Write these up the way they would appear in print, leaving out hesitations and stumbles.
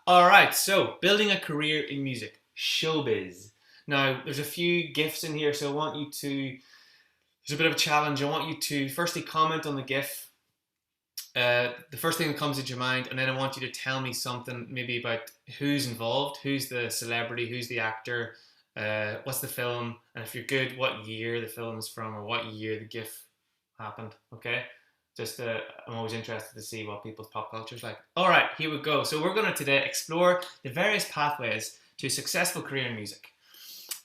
All right, so building a career in music, showbiz. Now, there's a few GIFs in here, so I want you to, there's a bit of a challenge. I want you to firstly comment on the GIF, the first thing that comes into your mind, and then I want you to tell me something maybe about who's involved, who's the celebrity, who's the actor, what's the film, and if you're good, what year the film is from or what year the GIF happened, okay? Just I'm always interested to see what people's pop culture is like. All right, here we go. So we're going to today explore the various pathways to a successful career in music.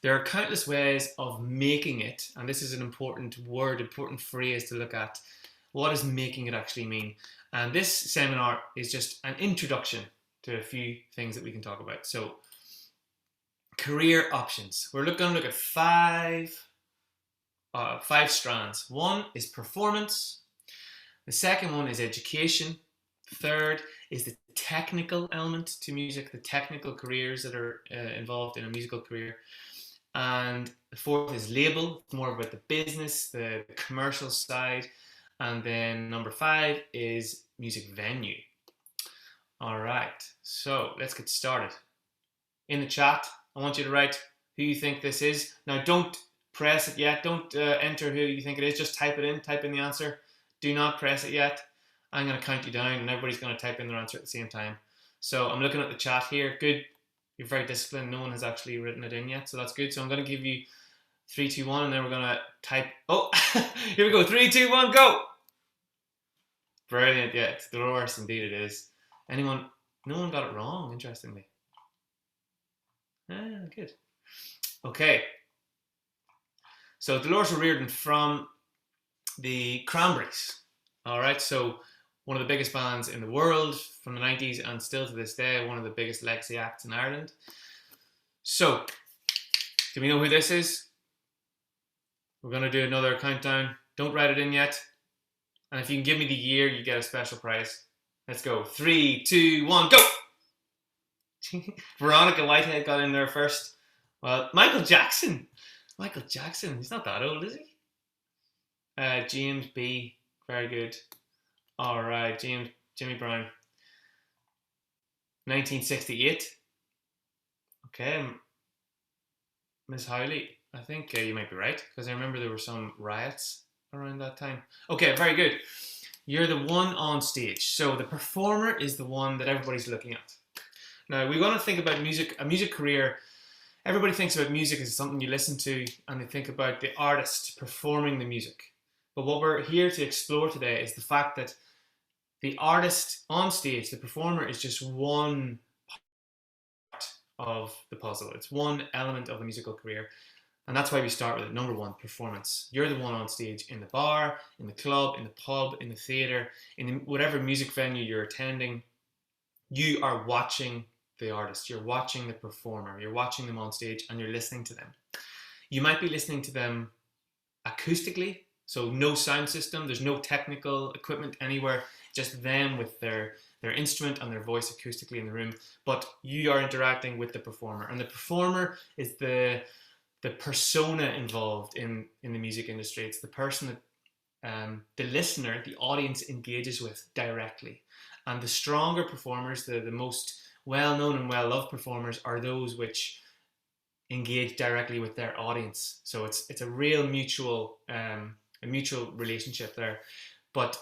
There are countless ways of making it, and this is an important word, important phrase to look at. What does making it actually mean? And this seminar is just an introduction to a few things that we can talk about. So, career options. We're going to look at five strands. One is performance. The second one is education. Third is the technical element to music, the technical careers that are involved in a musical career. And the fourth is label, more about the business, the commercial side. And then number 5 is music venue. All right, so let's get started. In the chat, I want you to write who you think this is. Now, don't press it yet. Don't enter who you think it is. Just type it in. Type in the answer. Do not press it yet. I'm going to count you down, and everybody's going to type in their answer at the same time. So I'm looking at the chat here. Good. You're very disciplined. No one has actually written it in yet, so that's good. So I'm going to give you 3, 2, 1, and then we're going to type. Oh, here we go. 3, 2, 1, go. Brilliant. Yeah, it's Dolores. Indeed, it is. Anyone? No one got it wrong. Interestingly. Ah, good. Okay. So Dolores O'Riordan from the Cranberries. All right. So one of the biggest bands in the world from the 90s and still to this day, one of the biggest legacy acts in Ireland. So, do we know who this is? We're going to do another countdown. Don't write it in yet. And if you can give me the year, you get a special prize. Let's go. 3, 2, 1, go! Veronica Whitehead got in there first. Well, Michael Jackson. Michael Jackson. He's not that old, is he? James B. Very good. All right, Jimmy Brown. 1968. Okay. Miss Howley. I think you might be right, because I remember there were some riots around that time. Okay, very good. You're the one on stage. So the performer is the one that everybody's looking at. Now, we want to think about music, a music career. Everybody thinks about music as something you listen to, and they think about the artist performing the music. But what we're here to explore today is the fact that the artist on stage, the performer, is just one part of the puzzle. It's one element of a musical career. And that's why we start with it. Number 1, performance. You're the one on stage in the bar, in the club, in the pub, in the theatre, in whatever music venue you're attending. You are watching the artist. You're watching the performer. You're watching them on stage and you're listening to them. You might be listening to them acoustically. So no sound system. There's no technical equipment anywhere. Just them with their instrument and their voice acoustically in the room. But you are interacting with the performer. And the performer is the persona involved in the music industry. It's the person that the listener, the audience engages with directly. And the stronger performers, the most well-known and well-loved performers are those which engage directly with their audience. So it's a real mutual relationship there. But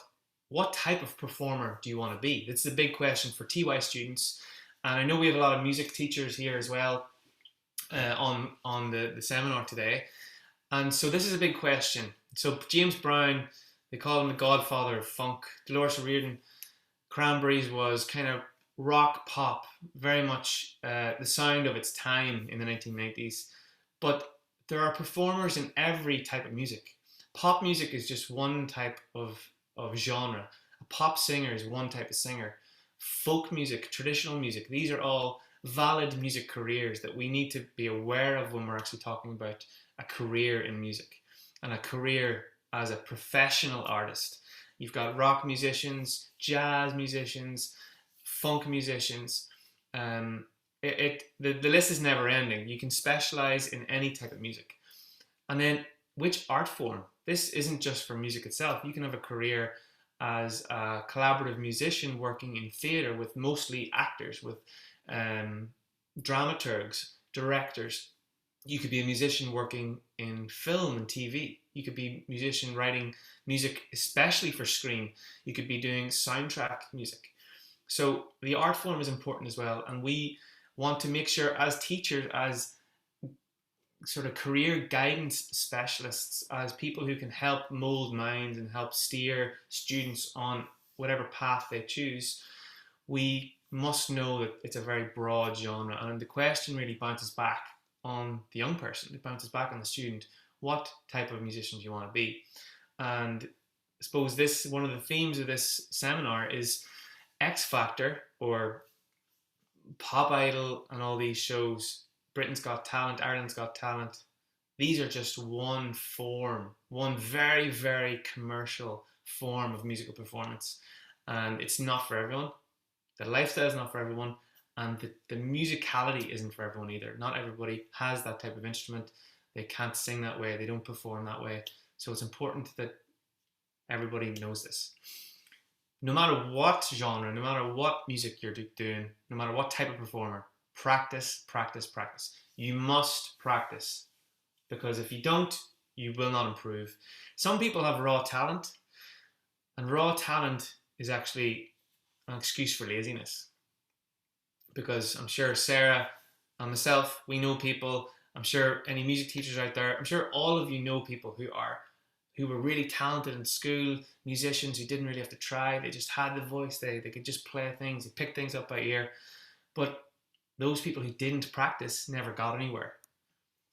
what type of performer do you want to be? That's the big question for TY students. And I know we have a lot of music teachers here as well on the seminar today. And so this is a big question. So James Brown, they call him the godfather of funk. Dolores O'Riordan, Cranberries was kind of rock pop, very much the sound of its time in the 1990s. But there are performers in every type of music. Pop music is just one type of genre. A pop singer is one type of singer. Folk music, traditional music, these are all valid music careers that we need to be aware of when we're actually talking about a career in music and a career as a professional artist. You've got rock musicians, jazz musicians, funk musicians. The list is never ending. You can specialize in any type of music. And then which art form? This isn't just for music itself. You can have a career as a collaborative musician working in theatre with mostly actors, with dramaturgs, directors. You could be a musician working in film and TV. You could be a musician writing music especially for screen. You could be doing soundtrack music. So the art form is important as well, and we want to make sure as teachers, as sort of career guidance specialists, as people who can help mold minds and help steer students on whatever path they choose, we must know that it's a very broad genre, and the question really bounces back on the young person. It bounces back on the student. What type of musician do you want to be? And I suppose this, one of the themes of this seminar is X Factor, or Pop Idol, and all these shows, Britain's Got Talent, Ireland's Got Talent. These are just one form, one very, very commercial form of musical performance. And it's not for everyone. The lifestyle is not for everyone. And the musicality isn't for everyone either. Not everybody has that type of instrument. They can't sing that way. They don't perform that way. So it's important that everybody knows this. No matter what genre, no matter what music you're doing, no matter what type of performer, practice, practice, practice. You must practice, because if you don't, you will not improve. Some people have raw talent, and raw talent is actually an excuse for laziness. Because I'm sure Sarah and myself, we know people, I'm sure any music teachers out there, I'm sure all of you know people who were really talented in school, musicians who didn't really have to try, they just had the voice, they could just play things, they picked things up by ear. But those people who didn't practice never got anywhere.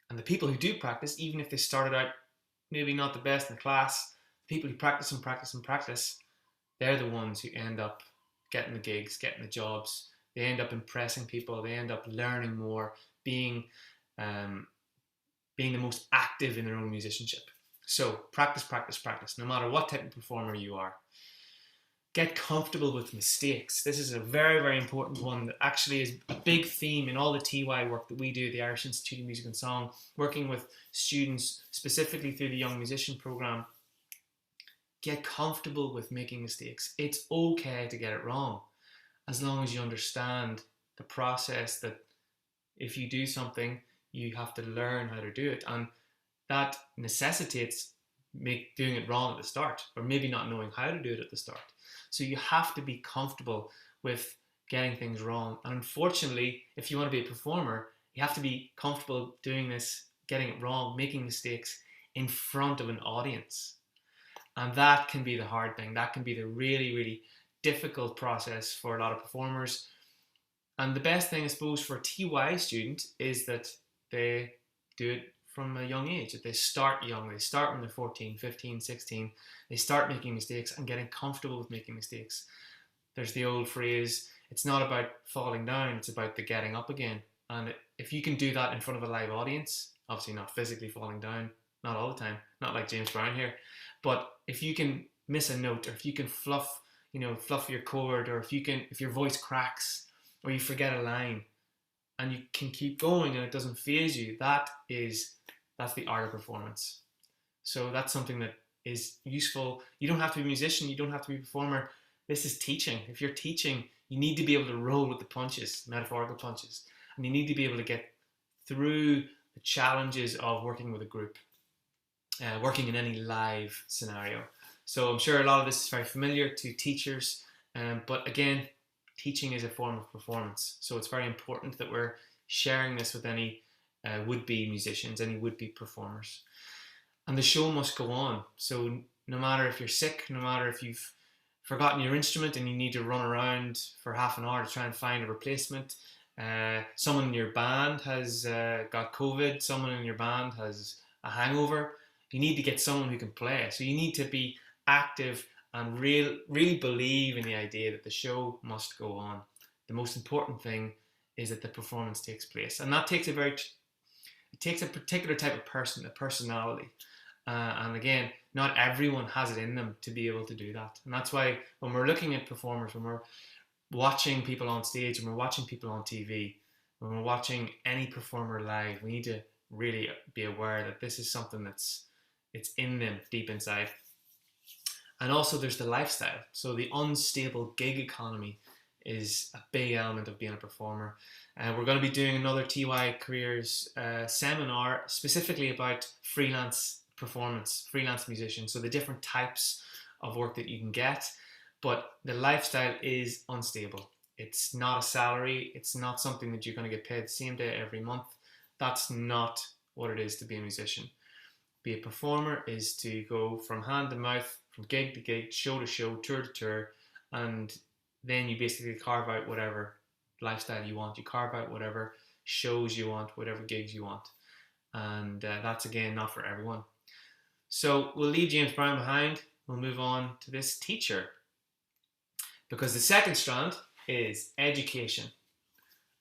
And the people who do practice, even if they started out maybe not the best in the class, people who practice and practice and practice, they're the ones who end up getting the gigs, getting the jobs. They end up impressing people, they end up learning more, being the most active in their own musicianship. So practice, practice, practice, no matter what type of performer you are. Get comfortable with mistakes. This is a very, very important one that actually is a big theme in all the TY work that we do, the Irish Institute of Music and Song, working with students specifically through the Young Musician Programme. Get comfortable with making mistakes. It's okay to get it wrong, as long as you understand the process that if you do something, you have to learn how to do it. And that necessitates doing it wrong at the start, or maybe not knowing how to do it at the start. So you have to be comfortable with getting things wrong. And unfortunately, if you want to be a performer, you have to be comfortable doing this, getting it wrong, making mistakes in front of an audience. And that can be the hard thing. That can be the really, really difficult process for a lot of performers. And the best thing, I suppose, for a TY student is that they do it from a young age, that they start young. They start when they're 14, 15, 16. They start making mistakes and getting comfortable with making mistakes. There's the old phrase, it's not about falling down, it's about the getting up again. And if you can do that in front of a live audience, obviously not physically falling down, not all the time, not like James Brown here, but if you can miss a note, or if you can fluff your chord, or if your voice cracks, or you forget a line, and you can keep going and it doesn't faze you, that's the art of performance. So that's something that is useful. You don't have to be a musician, you don't have to be a performer. This is teaching. If you're teaching, you need to be able to roll with the punches, metaphorical punches, and you need to be able to get through the challenges of working with a group, working in any live scenario. So I'm sure a lot of this is very familiar to teachers, but again, teaching is a form of performance. So it's very important that we're sharing this with any would-be musicians, any would-be performers. And the show must go on. So no matter if you're sick, no matter if you've forgotten your instrument and you need to run around for half an hour to try and find a replacement, someone in your band has got COVID, someone in your band has a hangover, you need to get someone who can play. So you need to be active and really believe in the idea that the show must go on. The most important thing is that the performance takes place, and that takes a particular type of person, a personality. And again, not everyone has it in them to be able to do that. And that's why when we're looking at performers, when we're watching people on stage, when we're watching people on TV, when we're watching any performer live, we need to really be aware that this is something it's in them deep inside. And also there's the lifestyle. So the unstable gig economy is a big element of being a performer. We're going to be doing another TY Careers seminar specifically about freelance performance, freelance musicians. So the different types of work that you can get. But the lifestyle is unstable. It's not a salary. It's not something that you're going to get paid the same day every month. That's not what it is to be a musician. Be a performer is to go from hand to mouth, from gig to gig, show to show, tour to tour, and then you basically carve out whatever lifestyle you want. You carve out whatever shows you want, whatever gigs you want. And that's, again, not for everyone. So we'll leave James Brown behind. We'll move on to this teacher. Because the second strand is education.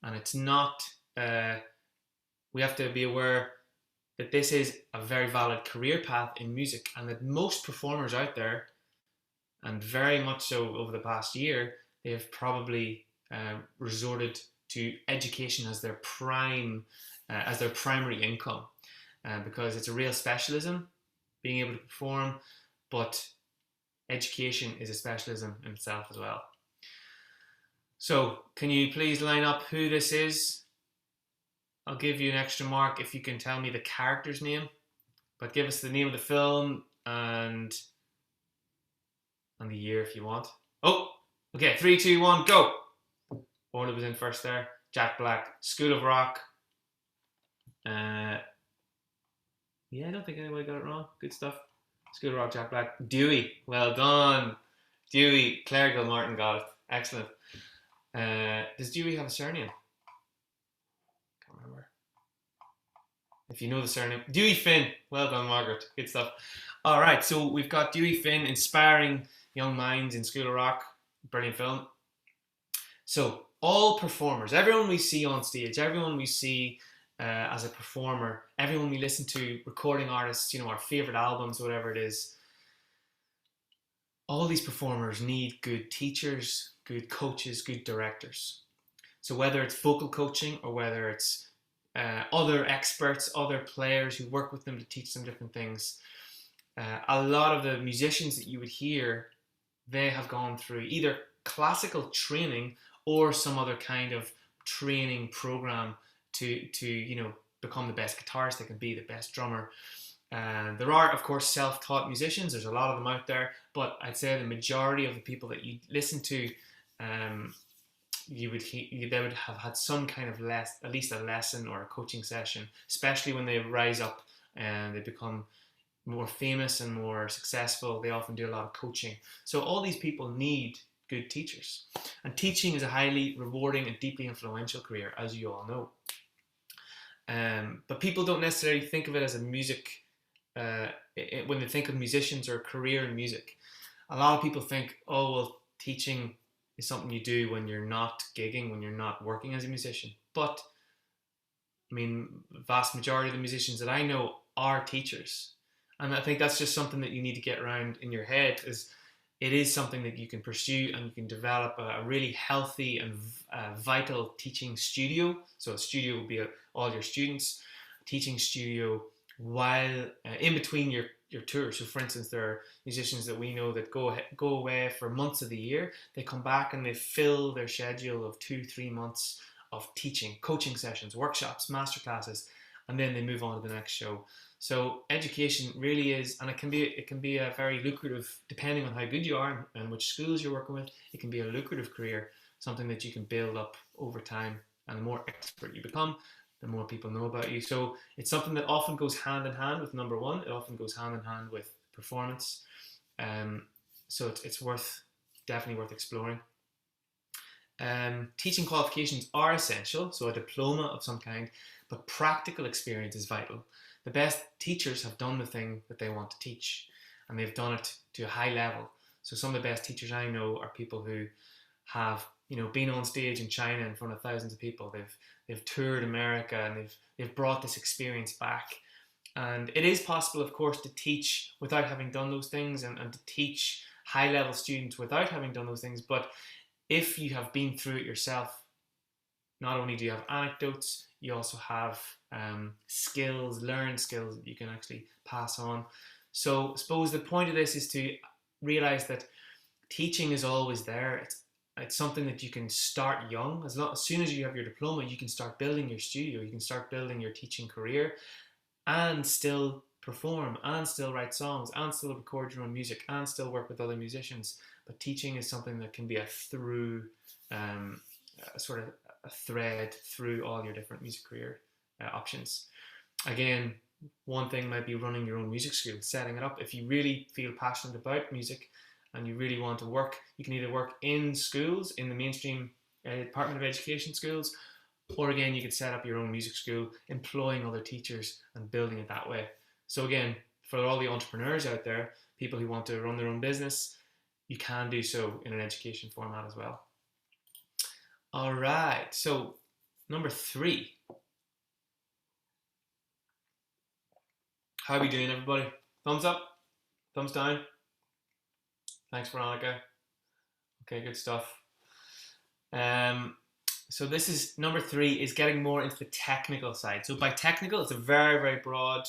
And it's not, we have to be aware that this is a very valid career path in music, and that most performers out there, and very much so over the past year, they have probably resorted to education as their primary income, because it's a real specialism, being able to perform, but education is a specialism in itself as well. So, can you please line up who this is? I'll give you an extra mark if you can tell me the character's name, but give us the name of the film and the year if you want. Oh, okay, 3, 2, 1, go! Orla was in first there. Jack Black, School of Rock. Yeah, I don't think anybody got it wrong. Good stuff. School of Rock, Jack Black. Dewey, well done. Dewey, Claire Gilmartin got it. Excellent. Does Dewey have a surname? Can't remember. If you know the surname. Dewey Finn. Well done, Margaret. Good stuff. All right, so we've got Dewey Finn inspiring young minds in School of Rock. Brilliant film. So all performers, everyone we see on stage, everyone we see as a performer, everyone we listen to, recording artists, you know, our favorite albums, whatever it is, all these performers need good teachers, good coaches, good directors. So whether it's vocal coaching or whether it's other experts, other players who work with them to teach them different things, a lot of the musicians that you would hear, they have gone through either classical training or some other kind of training program to you know, become the best guitarist they can be, the best drummer. There are, of course, self-taught musicians. There's a lot of them out there, but I'd say the majority of the people that you listen to, they would have had some kind of at least a lesson or a coaching session, especially when they rise up and they become more famous and more successful. They often do a lot of coaching. So all these people need good teachers. And teaching is a highly rewarding and deeply influential career, as you all know. But people don't necessarily think of it as a music, when they think of musicians or a career in music. A lot of people think, oh, well, teaching is something you do when you're not gigging, when you're not working as a musician. But, I mean, the vast majority of the musicians that I know are teachers. And I think that's just something that you need to get around in your head, is it is something that you can pursue, and you can develop a really healthy and vital teaching studio. So a studio will be all your students, a teaching studio while in between your tour. So for instance, there are musicians that we know that go away for months of the year. They come back and they fill their schedule of 2-3 months of teaching, coaching sessions, workshops, masterclasses, and then they move on to the next show. So education really is, and it can be a very lucrative, depending on how good you are and which schools you're working with, it can be a lucrative career, something that you can build up over time. And the more expert you become, the more people know about you. So it's something that often goes hand in hand with number one. It often goes hand in hand with performance. So it's definitely worth exploring. Teaching qualifications are essential, so a diploma of some kind, but practical experience is vital. The best teachers have done the thing that they want to teach, and they've done it to a high level. So some of the best teachers I know are people who have, you know, been on stage in China in front of thousands of people. They've toured America, and they've brought this experience back. And it is possible, of course, to teach without having done those things, and to teach high-level students without having done those things. But if you have been through it yourself, not only do you have anecdotes, you also have learned skills that you can actually pass on. So I suppose the point of this is to realize that teaching is always there. It's something that you can start young. As soon as you have your diploma, you can start building your studio. You can start building your teaching career, and still perform, and still write songs, and still record your own music, and still work with other musicians. But teaching is something that can be a through, sort of a thread through all your different music career options. Again, one thing might be running your own music school, setting it up. If you really feel passionate about music and you really want to work, you can either work in schools, in the mainstream Department of Education schools, or again, you could set up your own music school, employing other teachers and building it that way. So again, for all the entrepreneurs out there, people who want to run their own business, you can do so in an education format as well. All right, so number 3. How are we doing, everybody? Thumbs up? Thumbs down? Thanks, Veronica. Okay, good stuff. So this is number 3, is getting more into the technical side. So by technical, it's a very, very broad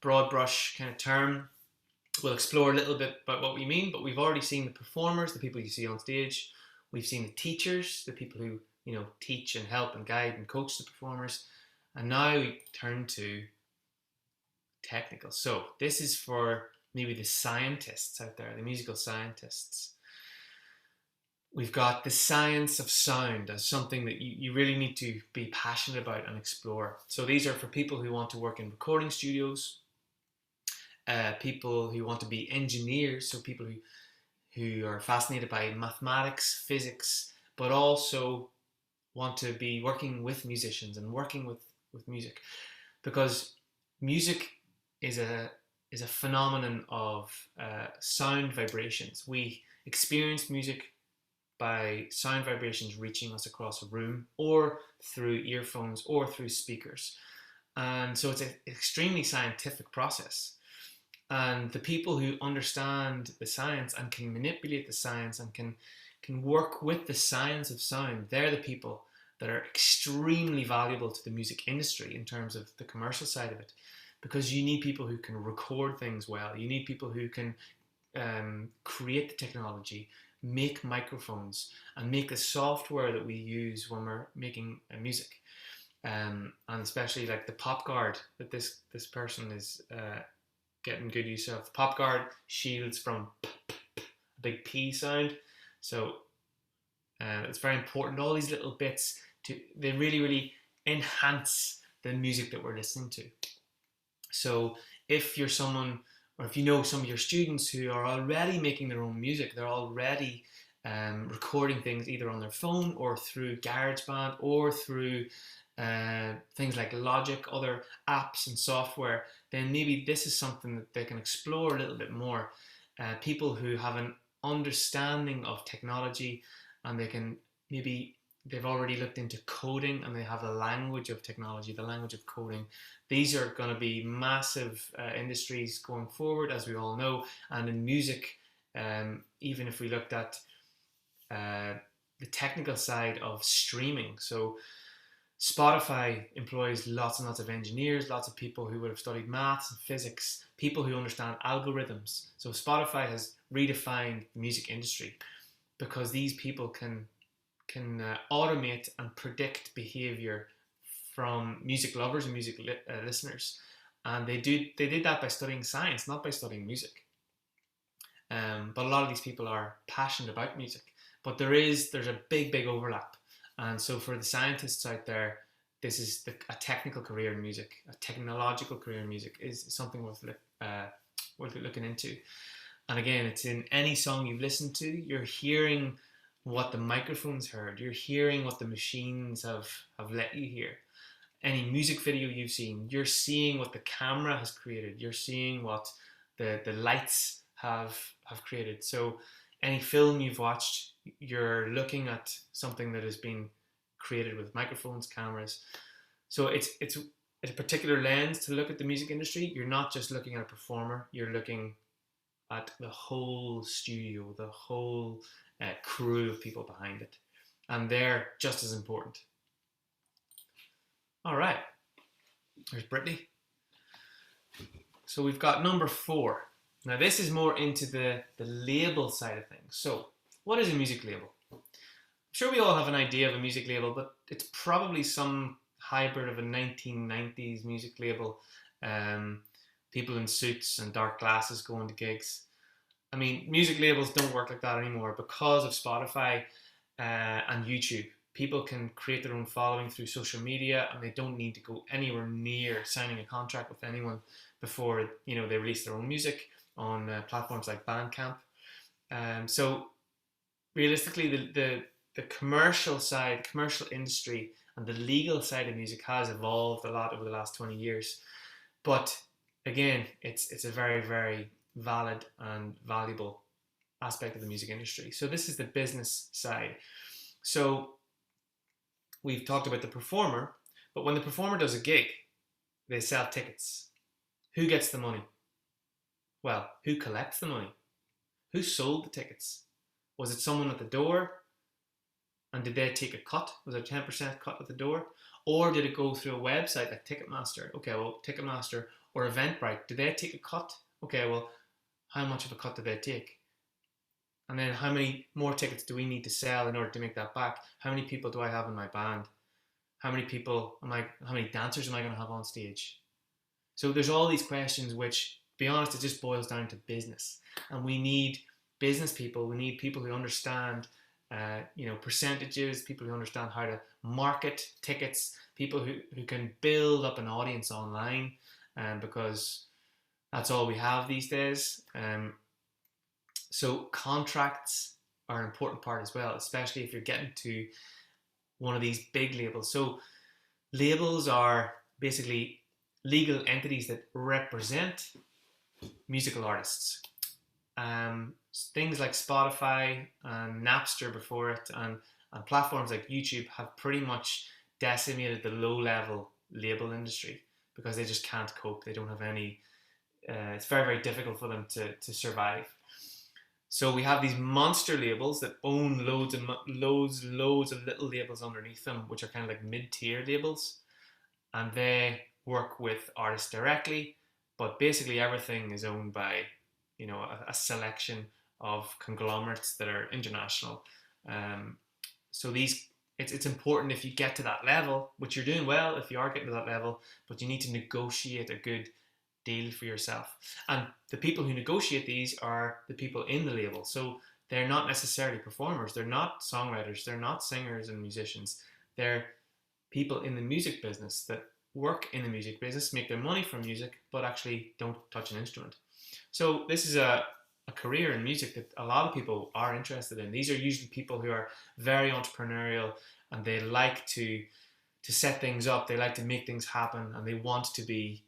brush kind of term. We'll explore a little bit about what we mean, but we've already seen the performers, the people you see on stage. We've seen the teachers, the people who, you know, teach and help and guide and coach the performers. And now we turn to technical. So this is for maybe the scientists out there, the musical scientists. We've got the science of sound as something that you really need to be passionate about and explore. So these are for people who want to work in recording studios, people who want to be engineers, so people who are fascinated by mathematics, physics, but also want to be working with musicians and working with music, because music is a phenomenon of sound vibrations. We experience music by sound vibrations reaching us across a room, or through earphones, or through speakers. And so it's an extremely scientific process. And the people who understand the science and can manipulate the science and can work with the science of sound, they're the people that are extremely valuable to the music industry in terms of the commercial side of it. Because you need people who can record things well. You need people who can create the technology, make microphones, and make the software that we use when we're making music. And especially like the pop guard that this person is getting good use of. Pop guard shields from a big P sound. So it's very important. All these little bits, they really, really enhance the music that we're listening to. So if you're someone, or if you know some of your students who are already making their own music, they're already recording things either on their phone or through GarageBand or through things like Logic, other apps and software, then maybe this is something that they can explore a little bit more. People who have an understanding of technology, and they've already looked into coding, and they have a language of technology, the language of coding. These are going to be massive industries going forward, as we all know. And in music, even if we looked at the technical side of streaming, so Spotify employs lots and lots of engineers, lots of people who would have studied maths and physics, people who understand algorithms. So Spotify has redefined the music industry because these people can automate and predict behavior from music lovers and music listeners. And they did that by studying science, not by studying music. But a lot of these people are passionate about music. But there's a big overlap. And so for the scientists out there, this is a technical career in music, a technological career in music is something worth looking into. And again, it's in any song you've listened to, you're hearing what the microphones heard, you're hearing what the machines have let you hear. Any music video you've seen, you're seeing what the camera has created, you're seeing what the lights have created. So any film you've watched, you're looking at something that has been created with microphones, cameras. So it's a particular lens to look at the music industry. You're not just looking at a performer, you're looking at the whole studio, the whole crew of people behind it. And they're just as important. All right, there's Brittany. So we've got number 4. Now this is more into the label side of things. So what is a music label? I'm sure we all have an idea of a music label, but it's probably some hybrid of a 1990s music label. Um, People in suits and dark glasses going to gigs. I mean, music labels don't work like that anymore because of Spotify and YouTube. People can create their own following through social media, and they don't need to go anywhere near signing a contract with anyone before they release their own music on platforms like Bandcamp. So realistically, the commercial side, the commercial industry, and the legal side of music has evolved a lot over the last 20 years. But again, it's a very, very valid and valuable aspect of the music industry. So this is the business side. So we've talked about the performer, but when the performer does a gig, they sell tickets. Who gets the money? Well, who collects the money? Who sold the tickets? Was it someone at the door? And did they take a cut? Was it a 10% cut at the door? Or did it go through a website like Ticketmaster? Okay, well, Ticketmaster or Eventbrite, did they take a cut? Okay, well, how much of a cut did they take? And then how many more tickets do we need to sell in order to make that back? How many people do I have in my band? How many dancers am I going to have on stage? So there's all these questions which, to be honest, it just boils down to business. And we need business people. We need people who understand percentages, people who understand how to market tickets, people who can build up an audience online, because that's all we have these days. So contracts are an important part as well, especially if you're getting to one of these big labels. So labels are basically legal entities that represent musical artists. Things like Spotify and Napster before it, and platforms like YouTube have pretty much decimated the low-level label industry because they just can't cope. They don't have any. It's very, very difficult for them to survive. So we have these monster labels that own loads of little labels underneath them, which are kind of like mid-tier labels, and they work with artists directly, but basically everything is owned by a selection of conglomerates that are international. So it's important if you get to that level, which you're doing well if you are getting to that level, but you need to negotiate a good deal for yourself. And the people who negotiate these are the people in the label. So they're not necessarily performers, they're not songwriters, they're not singers and musicians. They're people in the music business that work in the music business, make their money from music, but actually don't touch an instrument. So this is a career in music that a lot of people are interested in. These are usually people who are very entrepreneurial, and they like to set things up, they like to make things happen, and they want to be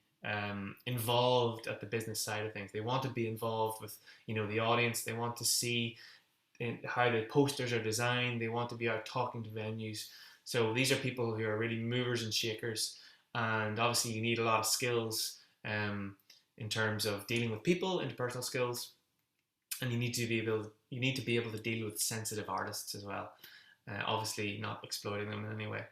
involved at the business side of things. They want to be involved with the audience. They want to see how the posters are designed. They want to be out talking to venues. So these are people who are really movers and shakers, and obviously you need a lot of skills in terms of dealing with people, interpersonal skills, and you need to be able to deal with sensitive artists as well. Obviously not exploiting them in any way.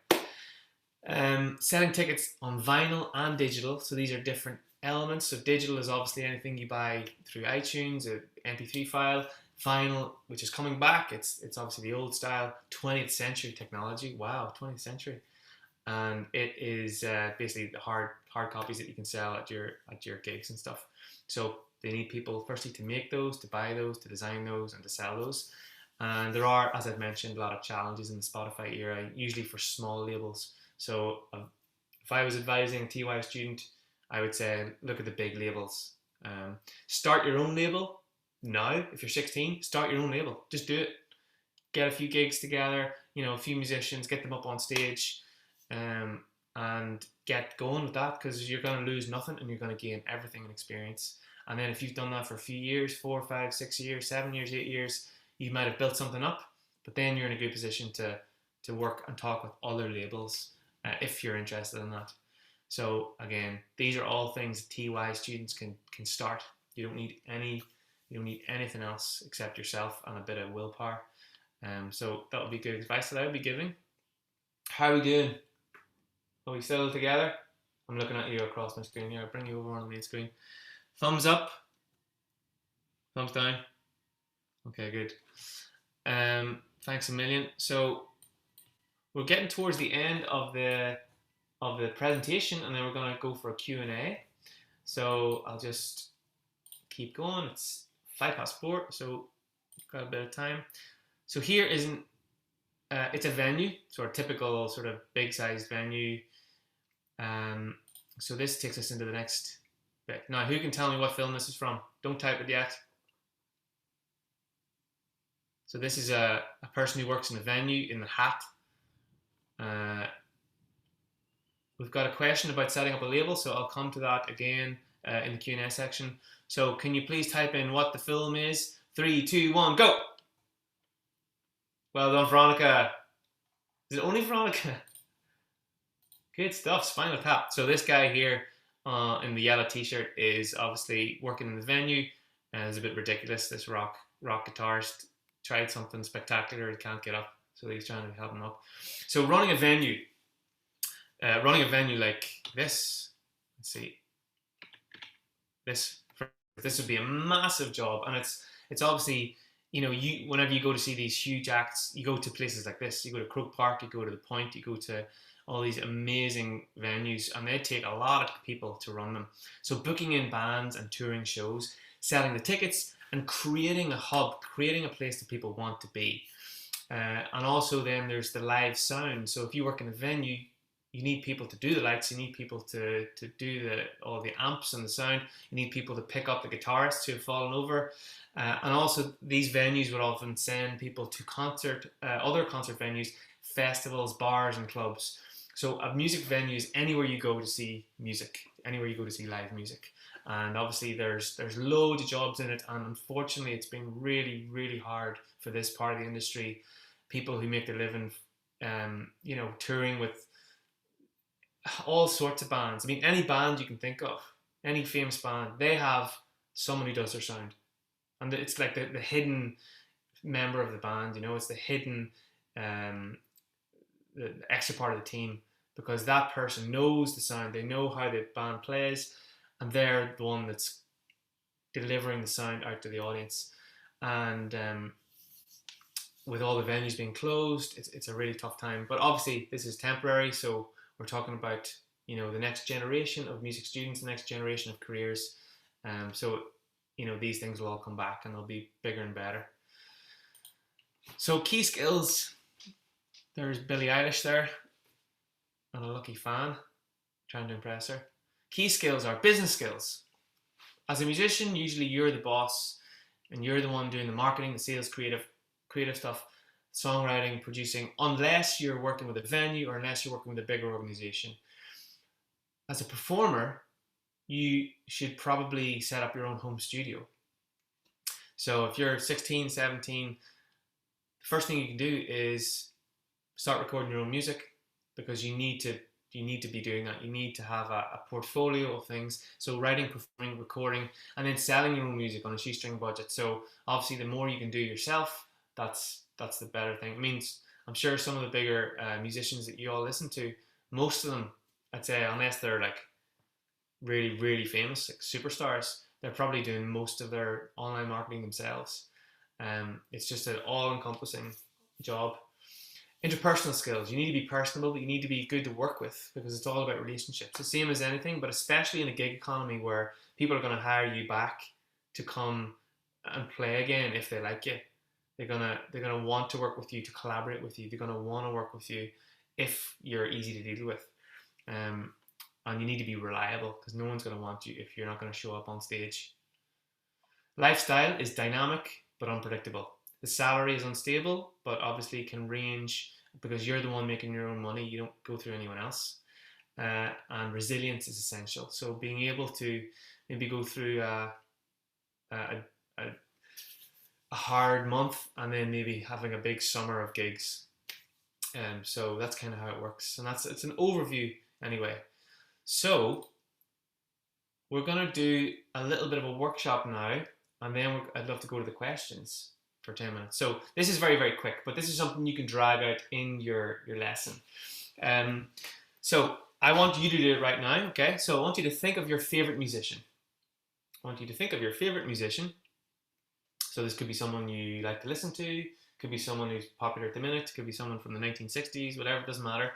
Selling tickets on vinyl and digital, so these are different elements. So digital is obviously anything you buy through iTunes, an MP3 file. Vinyl, which is coming back, it's obviously the old style 20th century technology. Wow, 20th century. And it is basically the hard copies that you can sell at your gigs and stuff. So they need people firstly to make those, to buy those, to design those, and to sell those. And there are, as I've mentioned, a lot of challenges in the Spotify era, usually for small labels. So if I was advising a TY student, I would say look at the big labels. Start your own label now. If you're 16, start your own label. Just do it. Get a few gigs together, a few musicians, get them up on stage, and get going with that, because you're going to lose nothing and you're going to gain everything in experience. And then if you've done that for a few years, 4, 5, 6 years, 7 years, 8 years, you might have built something up, but then you're in a good position to work and talk with other labels if you're interested in that. So again, these are all things TY students can start. You don't need anything else except yourself and a bit of willpower. So that would be good advice that I would be giving. How are we doing? Are we still together? I'm looking at you across my screen here. I'll bring you over on the main screen. Thumbs up. Thumbs down. Okay, good. Thanks a million. So we're getting towards the end of the presentation, and then we're going to go for a Q&A. So I'll just keep going. It's 4:05, so we've got a bit of time. So here isn't. It's a venue, so our typical sort of big-sized venue. So this takes us into the next bit. Now, who can tell me what film this is from? Don't type it yet. So this is a person who works in the venue in the hat. We've got a question about setting up a label, so I'll come to that again in the Q&A section. So can you please type in what the film is? 3, 2, 1, go! Well done, Veronica. Is it only Veronica? Good stuff, Spinal Tap. So this guy here in the yellow t-shirt is obviously working in the venue. It's a bit ridiculous. This rock guitarist tried something spectacular. He can't get up, so he's trying to help him up. So running a venue like this. Let's see. This would be a massive job, and it's obviously, you know, whenever you go to see these huge acts, you go to places like this. You go to Croke Park, you go to the Point, you go to all these amazing venues, and they take a lot of people to run them. So booking in bands and touring shows, selling the tickets, and creating a hub, creating a place that people want to be. And also then there's the live sound. So if you work in a venue, you need people to do the lights, you need people to do all the amps and the sound, you need people to pick up the guitarists who have fallen over. And also these venues would often send people to other concert venues, festivals, bars and clubs. So a music venue is anywhere you go to see music, anywhere you go to see live music. And obviously there's loads of jobs in it, and unfortunately it's been really, really hard for this part of the industry. People who make their living, you know, touring with all sorts of bands. I mean, any band you can think of, any famous band, they have someone who does their sound. And it's like the hidden member of the band, you know, it's the hidden the extra part of the team, because that person knows the sound, they know how the band plays, and they're the one that's delivering the sound out to the audience. And with all the venues being closed, it's a really tough time. But obviously this is temporary, so we're talking about, you know, the next generation of music students, the next generation of careers. So, you know, these things will all come back and they'll be bigger and better. So key skills. There's Billie Eilish there, and a lucky fan, trying to impress her. Key skills are business skills. As a musician, usually you're the boss and you're the one doing the marketing, the sales, creative stuff, songwriting, producing, unless you're working with a venue or unless you're working with a bigger organization. As a performer, you should probably set up your own home studio. So if you're 16, 17, the first thing you can do is start recording your own music, because you need to be doing that. You need to have a portfolio of things. So writing, performing, recording, and then selling your own music on a shoestring budget. So obviously the more you can do yourself, that's the better thing. I mean, I'm sure some of the bigger musicians that you all listen to, most of them, I'd say, unless they're like really, really famous, like superstars, they're probably doing most of their online marketing themselves. It's just an all-encompassing job. Interpersonal skills. You need to be personable, you need to be good to work with, because it's all about relationships. The same as anything, but especially in a gig economy where people are going to hire you back to come and play again if they like you. They're gonna want to work with you, to collaborate with you. They're gonna want to work with you if you're easy to deal with. And you need to be reliable, because no one's going to want you if you're not going to show up on stage. Lifestyle is dynamic but unpredictable. The salary is unstable, but obviously can range, because you're the one making your own money. You don't go through anyone else. And resilience is essential. So being able to maybe go through a hard month and then maybe having a big summer of gigs. So that's kind of how it works. And it's an overview anyway. So we're going to do a little bit of a workshop now, and then I'd love to go to the questions for 10 minutes. So this is very, very quick, but this is something you can drag out in your lesson. So I want you to do it right now, okay? So I want you to think of your favorite musician. So this could be someone you like to listen to, could be someone who's popular at the minute, could be someone from the 1960s, whatever, it doesn't matter.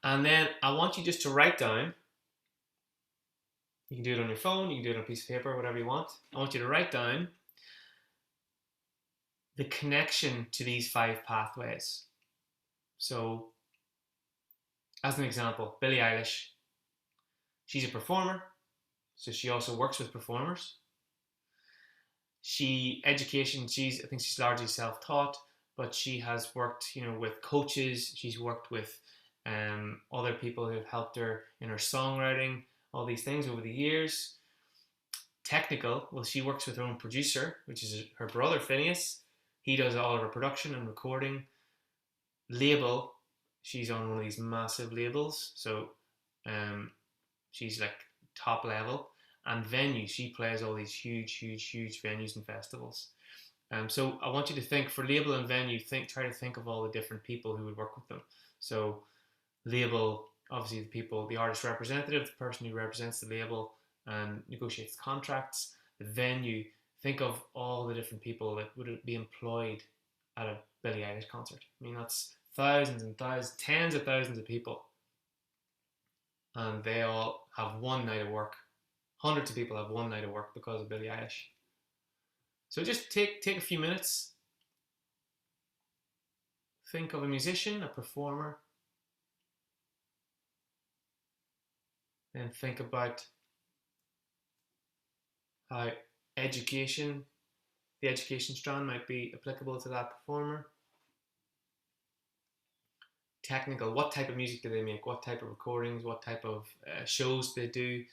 And then I want you just to write down, you can do it on your phone, you can do it on a piece of paper, whatever you want. I want you to write down the connection to these 5 pathways. So, as an example, Billie Eilish, she's a performer, so she also works with performers. I think she's largely self-taught, but she has worked, with coaches. She's worked with other people who have helped her in her songwriting, all these things over the years. Technical, well, she works with her own producer, which is her brother Phineas. He does all of her production and recording. Label, she's on one of these massive labels, so she's like top level. And venue, she plays all these huge venues and festivals. So I want you to think, for label and venue, try to think of all the different people who would work with them. So label, obviously the artist representative, the person who represents the label and negotiates contracts. The venue, think of all the different people that would be employed at a Billie Eilish concert. I mean, that's thousands and thousands, tens of thousands of people. And they all have one night of work. Hundreds of people have one night of work because of Billie Eilish. So just take a few minutes. Think of a musician, a performer. Then think about how the education strand might be applicable to that performer. Technical, what type of music do they make? What type of recordings? What type of shows they do?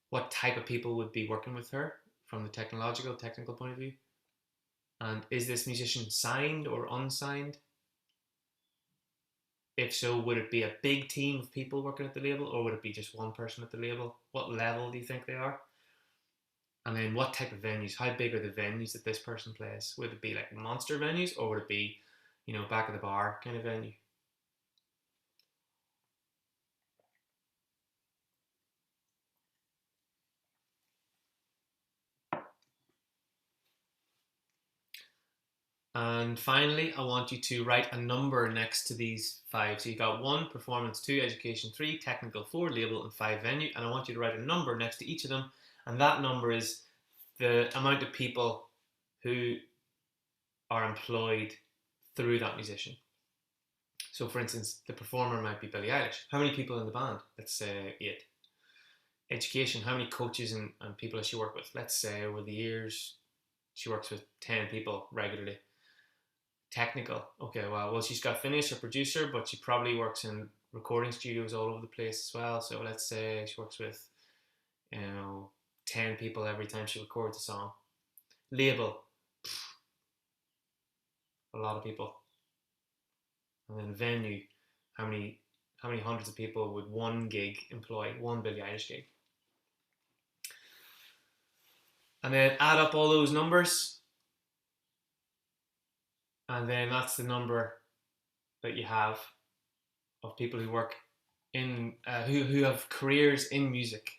What type of people would be working with her from the technical point of view? And is this musician signed or unsigned? If so, would it be a big team of people working at the label, or would it be just one person at the label? What level do you think they are? And then what type of venues? How big are the venues that this person plays? Would it be like monster venues, or would it be, back of the bar kind of venue? And finally, I want you to write a number next to these 5. So you got 1, performance; 2, education; 3, technical; 4, label; and 5, venue. And I want you to write a number next to each of them. And that number is the amount of people who are employed through that musician. So for instance, the performer might be Billie Eilish. How many people in the band? Let's say 8. Education, how many coaches and people does she work with? Let's say over the years, she works with 10 people regularly. Technical, okay, well she's got Phineas, her producer, but she probably works in recording studios all over the place as well. So let's say she works with 10 people every time she records a song. Label, a lot of people. And then venue, how many hundreds of people would one gig employ, one Billie Eilish gig? And then add up all those numbers, and then that's the number that you have of people who work in who have careers in music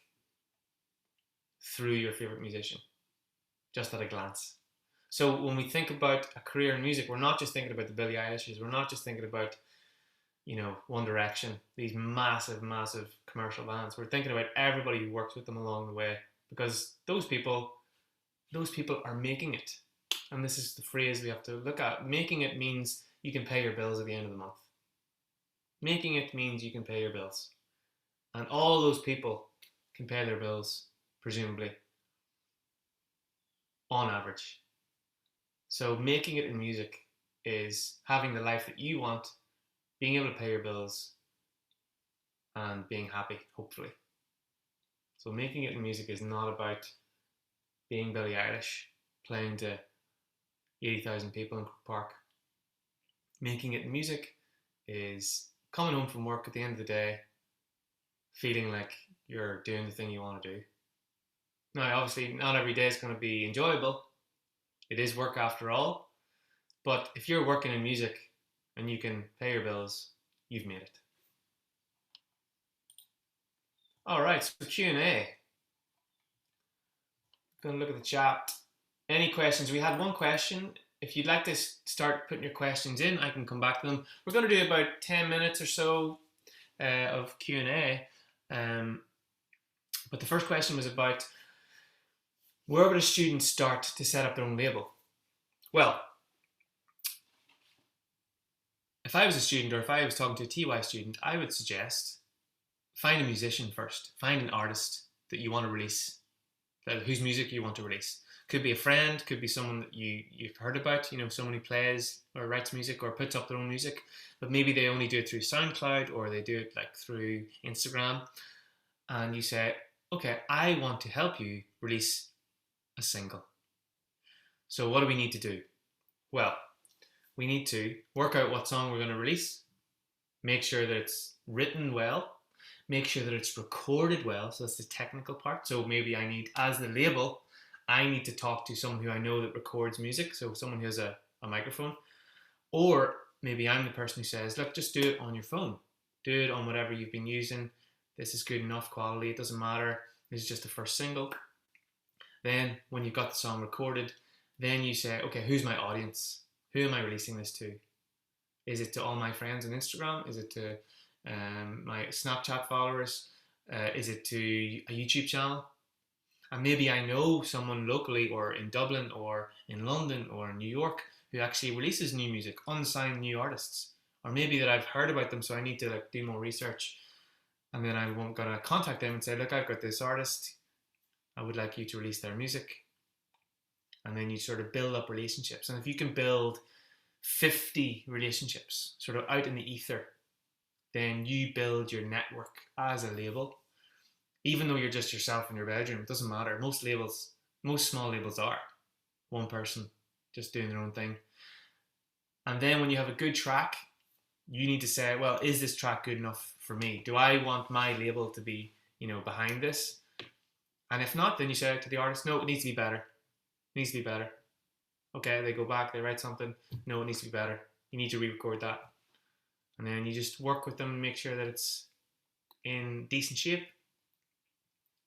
through your favorite musician, just at a glance. So when we think about a career in music, we're not just thinking about the Billie Eilishes, we're not just thinking about One Direction, these massive commercial bands. We're thinking about everybody who works with them along the way, because those people are making it. And this is the phrase we have to look at. Making it means you can pay your bills at the end of the month. Making it means you can pay your bills. And all those people can pay their bills, presumably, on average. So making it in music is having the life that you want, being able to pay your bills, and being happy, hopefully. So making it in music is not about being Billie Eilish, playing to 80,000 people in Crook Park. Making it in music is coming home from work at the end of the day, feeling like you're doing the thing you want to do. Now, obviously, not every day is going to be enjoyable. It is work after all. But if you're working in music and you can pay your bills, you've made it. All right, so Q&A. Going to look at the chat. Any questions? We had one question. If you'd like to start putting your questions in, I can come back to them. We're going to do about 10 minutes or so of Q&A. But the first question was about where would a student start to set up their own label? Well, if I was a student or if I was talking to a TY student, I would suggest find a musician first. Find an artist that you want to release, whose music you want to release. Could be a friend, could be someone that you've heard about, someone who plays or writes music or puts up their own music, but maybe they only do it through SoundCloud or they do it like through Instagram. And you say, okay, I want to help you release a single. So what do we need to do? Well, we need to work out what song we're going to release, make sure that it's written well, make sure that it's recorded well. So that's the technical part. So maybe I need, as the label, I need to talk to someone who I know that records music. So someone who has a microphone. Or maybe I'm the person who says, look, just do it on your phone. Do it on whatever you've been using. This is good enough quality. It doesn't matter. This is just the first single. Then when you've got the song recorded, then you say, okay, who's my audience? Who am I releasing this to? Is it to all my friends on Instagram? Is it to my Snapchat followers? Is it to a YouTube channel? And maybe I know someone locally or in Dublin or in London or in New York who actually releases new music, unsigned new artists. Or maybe that I've heard about them, so I need to do more research. And then I'm going to contact them and say, look, I've got this artist. I would like you to release their music. And then you sort of build up relationships. And if you can build 50 relationships sort of out in the ether, then you build your network as a label. Even though you're just yourself in your bedroom, it doesn't matter. Most small labels are one person just doing their own thing. And then when you have a good track, you need to say, well, is this track good enough for me? Do I want my label to be, behind this? And if not, then you say to the artist, no, it needs to be better. It needs to be better. Okay, they go back, they write something. No, it needs to be better. You need to re-record that. And then you just work with them and make sure that it's in decent shape.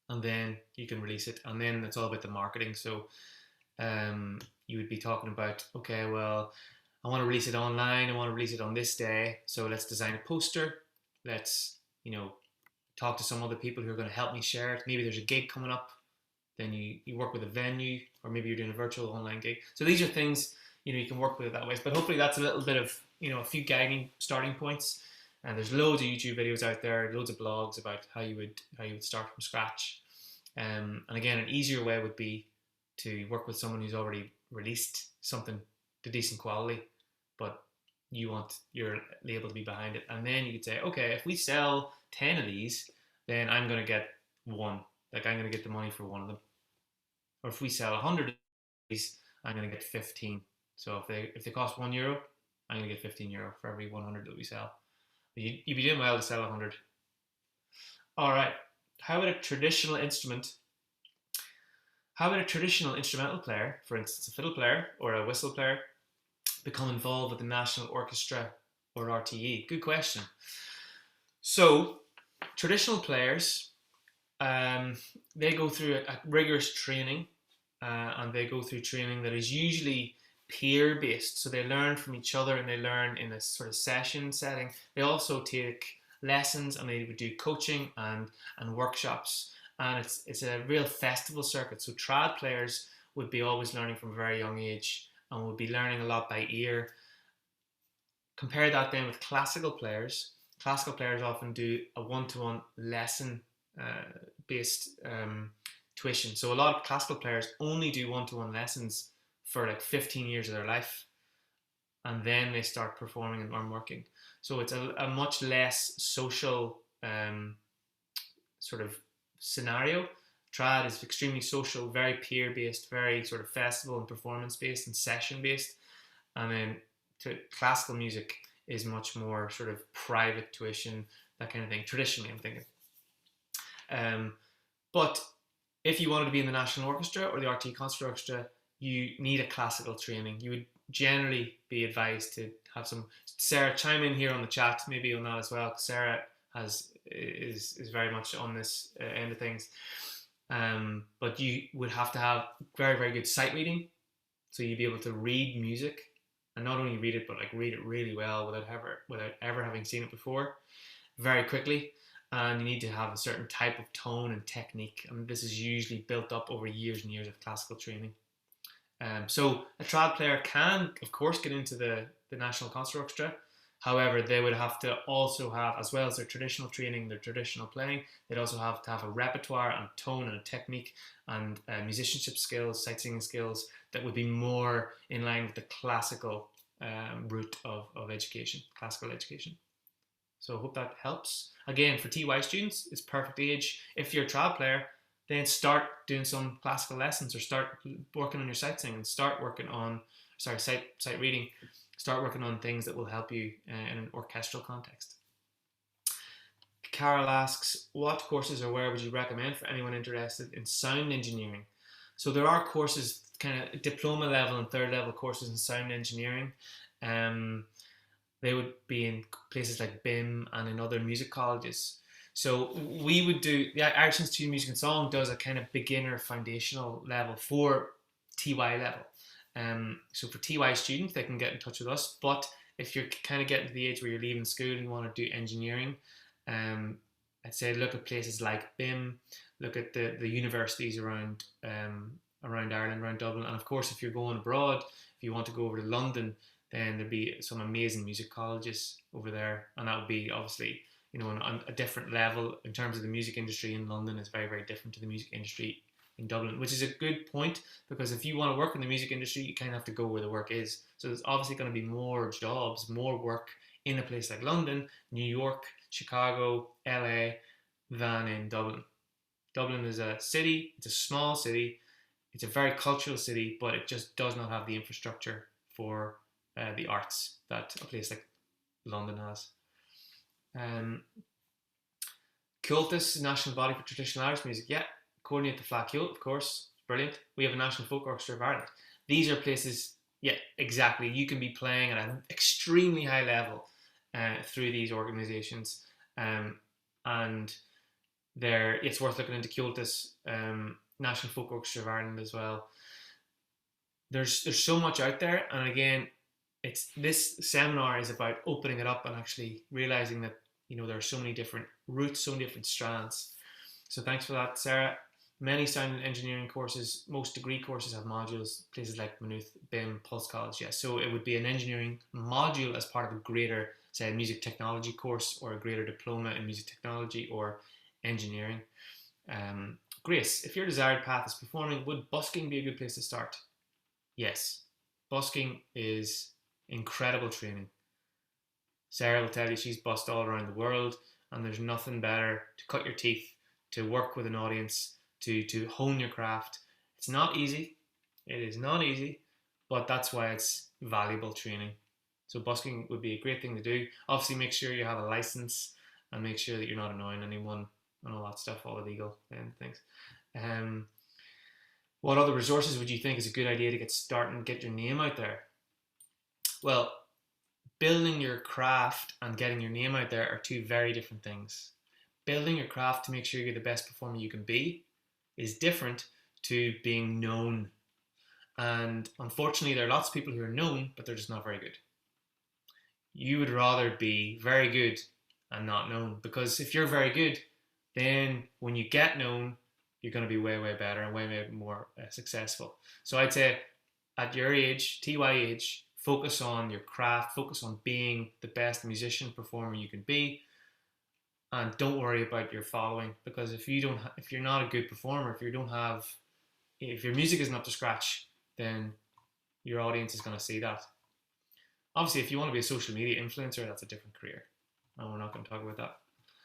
And then you can release it. And then it's all about the marketing. So you would be talking about, okay, well, I want to release it online. I want to release it on this day. So let's design a poster. Let's, talk to some other people who are going to help me share it. Maybe there's a gig coming up. Then you work with a venue, or maybe you're doing a virtual online gig. So these are things, you can work with it that way. But hopefully that's a little bit of, a few guiding starting points. And there's loads of YouTube videos out there, loads of blogs about how you would start from scratch. And again, an easier way would be to work with someone who's already released something to decent quality, but you want your label to be behind it. And then you could say, okay, if we sell 10 of these, then I'm going to get one. Like, I'm going to get the money for one of them. Or if we sell 100 of these, I'm going to get 15. So if they cost €1, I'm going to get €15 for every 100 that we sell. You'd be doing well to sell 100. All right. How about a traditional instrument? How about a traditional instrumental player, for instance, a fiddle player or a whistle player, become involved with the National Orchestra or RTE? Good question. So, traditional players, they go through a rigorous training, and they go through training that is usually peer-based. So they learn from each other and they learn in a sort of session setting. They also take lessons and they would do coaching and workshops. And it's a real festival circuit. So trad players would be always learning from a very young age and would be learning a lot by ear. Compare that then with classical players. Classical players often do a one-to-one lesson based tuition. So a lot of classical players only do one-to-one lessons for like 15 years of their life, and then they start performing and working. So it's a much less social sort of scenario. Trad is extremely social, very peer-based, very sort of festival and performance-based and session-based. And then classical music is much more sort of private tuition, that kind of thing, traditionally, I'm thinking. But if you wanted to be in the National Orchestra or the RTE Concert Orchestra, you need a classical training. You would generally be advised to have some. Sarah, chime in here on the chat, maybe on that as well. Sarah is very much on this end of things. But you would have to have very, very good sight reading. So you'd be able to read music, and not only read it, but like read it really well without ever having seen it before, very quickly. And you need to have a certain type of tone and technique. And this is usually built up over years and years of classical training. So a trad player can, of course, get into the National Concert Orchestra. However, they would have to also have, as well as their traditional training, their traditional playing, they'd also have to have a repertoire and tone and a technique and musicianship skills, sight singing skills that would be more in line with the classical route of education, classical education. So I hope that helps. Again, for TY students, it's perfect age. If you're a trad player, then start doing some classical lessons or start working on your sight singing, start working on, sight reading, start working on things that will help you in an orchestral context. Carol asks, what courses or where would you recommend for anyone interested in sound engineering? So there are courses, kind of diploma level and third level courses in sound engineering. They would be in places like BIM and in other music colleges. So we would do, the Irish Institute of Music and Song does a kind of beginner foundational level for TY level. So for TY students, they can get in touch with us. But if you're kind of getting to the age where you're leaving school and you want to do engineering, I'd say look at places like BIM, look at the universities around Ireland, around Dublin. And of course, if you're going abroad, if you want to go over to London, then there'd be some amazing music colleges over there. And that would be obviously, on a different level in terms of the music industry in London is very, very different to the music industry in Dublin, which is a good point, because if you want to work in the music industry, you kind of have to go where the work is. So there's obviously going to be more jobs, more work in a place like London, New York, Chicago, LA than in Dublin. Dublin is a city, it's a small city, it's a very cultural city, but it just does not have the infrastructure for the arts that a place like London has. Cultus, National Body for Traditional Irish Music, yeah, coordinate the Flat Kilt, of course, brilliant. We have a National Folk Orchestra of Ireland. These are places, yeah, exactly. You can be playing at an extremely high level through these organisations, and it's worth looking into Cultus, National Folk Orchestra of Ireland as well. There's so much out there, and again, this seminar is about opening it up and actually realising that there are so many different routes, so many different strands. So thanks for that, Sarah. Many sound and engineering courses, most degree courses have modules, places like Maynooth, BIM, Pulse College, yeah. So it would be an engineering module as part of a greater, say, music technology course or a greater diploma in music technology or engineering. Grace, if your desired path is performing, would busking be a good place to start? Yes. Busking is incredible training. Sarah will tell you she's busked all around the world, and there's nothing better to cut your teeth, to work with an audience, to hone your craft. It's not easy. It is not easy, but that's why it's valuable training. So busking would be a great thing to do. Obviously, make sure you have a license and make sure that you're not annoying anyone and all that stuff, all illegal things. What other resources would you think is a good idea to get started and get your name out there? Well, building your craft and getting your name out there are two very different things. Building your craft to make sure you're the best performer you can be is different to being known. And unfortunately, there are lots of people who are known, but they're just not very good. You would rather be very good and not known, because if you're very good, then when you get known, you're going to be way, way better and way, way more successful. So I'd say at your age, TY age, focus on your craft, focus on being the best musician, performer you can be, and don't worry about your following, because if you're not a good performer, if your music isn't up to scratch, then your audience is going to see that. Obviously, if you want to be a social media influencer, that's a different career, and we're not going to talk about that.